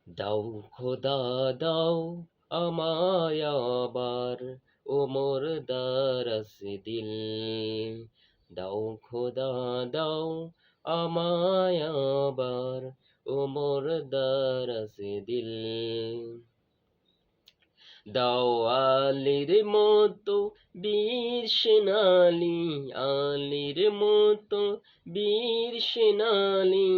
দাও খোদা দাও আমায় আবার ওমর দারাস দিল। দাও খোদা দাও আমায় আবার ওমর দারাস দিল। দাও আলীর মতো বীর সেনালি, আলীর মতো বীর সেনালি,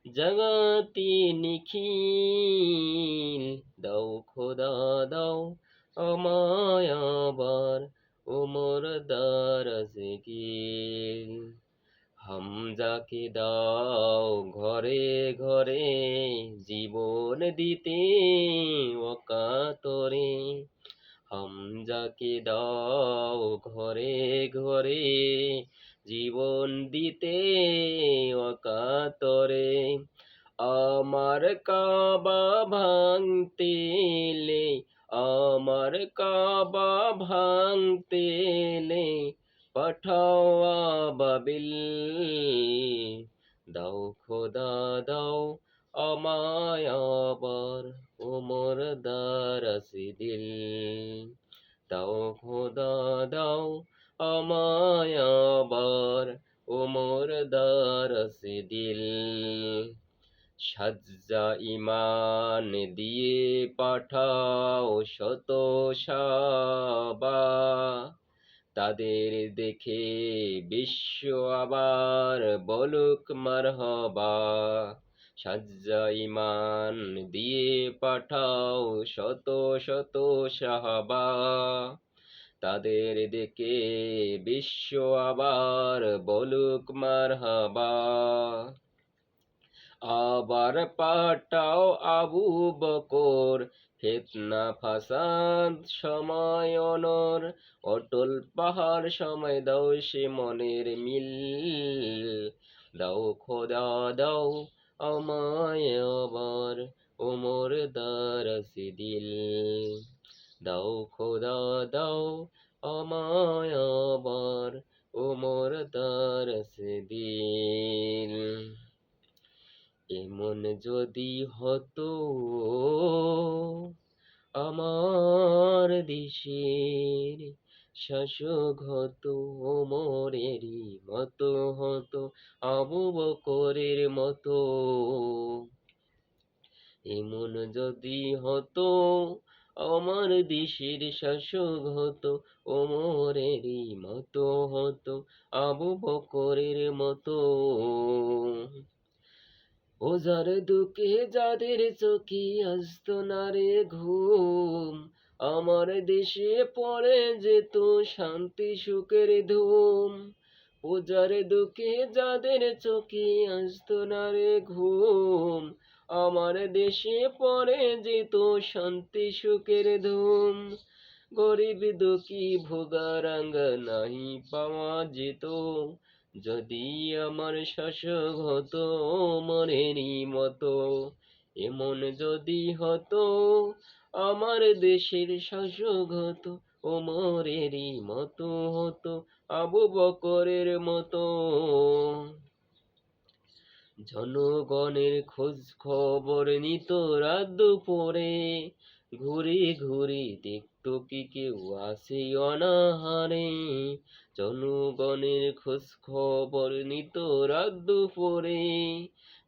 জগতি নিখিল। দাও খোদা দাও আমায় আবার ওমর দারাজ গিল। হামজাকে দাও ঘরে ঘরে জীবন দিতে অকাতরে। হামজাকে দাও ঘরে ঘরে জীবন দিতে অকাতরে। আমার কাবা ভাঙতে এলে, আমার কাবা ভাঙতে এলে পাঠাও আবাবিল। দাও খোদা দাও আমায় আবার ওমর দারাস দিল। দাও খোদা দাও আমায় আবার ওমর দারাস দিল। সাজ্জা ইমান দিয়ে পাঠাও শত সাবা, তাদের দেখে বিশ্ব আবার বলুক মারহাবা। সাজ্জা ইমান দিয়ে পাঠাও শত শত সাহাবা, তাদের দেখে বিশ্ব আবার বলুক মারহাবা। আবার পাঠাও আবু বকর, ফিতনা ফাসাদ সময় অনর, অটল পাহাড় সময় দাও সে মনের মিল। দাও খোদা দাও আমায় আবার ওমর দারাস দিল। দাও খোদা দাও আমায় আবার ওমর দারাস দিল। এমন যদি হতো আমার দেশের শাসক হতো ওমরেরই মতো হতো, আবু বকরের মতো। এমন যদি হতো আমার দেশের শাসক হতো ওমরেরই মতো হতো, আবু বকরের মতো। ওজার দুঃখে যাদের চোখে আসতো না রে ঘুম, আমার দেশে পড়ে যেত শান্তি সুখের ধুম। ওজার দুঃখে যাদের চোখে আসতো না রে ঘুম, আমার দেশে পড়ে যেত শান্তি সুখের ধুম। গরিব দুঃখী ভোগারাঙ্গা নাহি পাওয়া যেত, যদি আমার শাসক হতো ওমরেরই মতো। এমন যদি হতো আমার দেশের শাসক হতো ওমরেরই মতো হতো, আবু বকরের মতো। জনগণের খোঁজ খবর নিত রাত দুপুরে, ঘুরে ঘুরে দেখতো কি কেউ আসে অনাহারে। জনগণের খোঁজ খবর নিত রাত দুপুরে,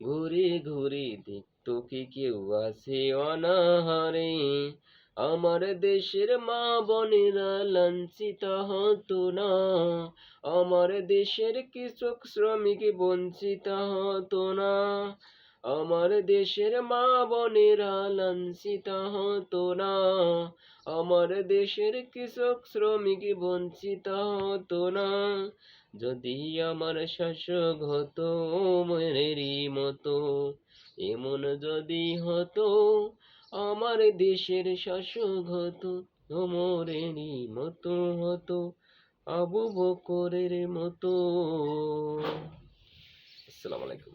ঘুরে ঘুরে দেখতো কি কেউ আসে অনাহারে। আমার দেশের মা বোনেরা লাঞ্ছিত হতো না, আমার দেশের কৃষক শ্রমিক বঞ্চিত হতো না। আমার দেশের মা বোনেরা লাঞ্ছিত হতো না, আমার দেশের কৃষক শ্রমিক বঞ্চিত হতো না। যদি আমার শাসক হতো ওমরেরই মতো, এমন যদি হতো আমার দেশের শাসক হতো ওমরেরই মতো হতো, আবু বকরের মতো। আসসালামু আলাইকুম।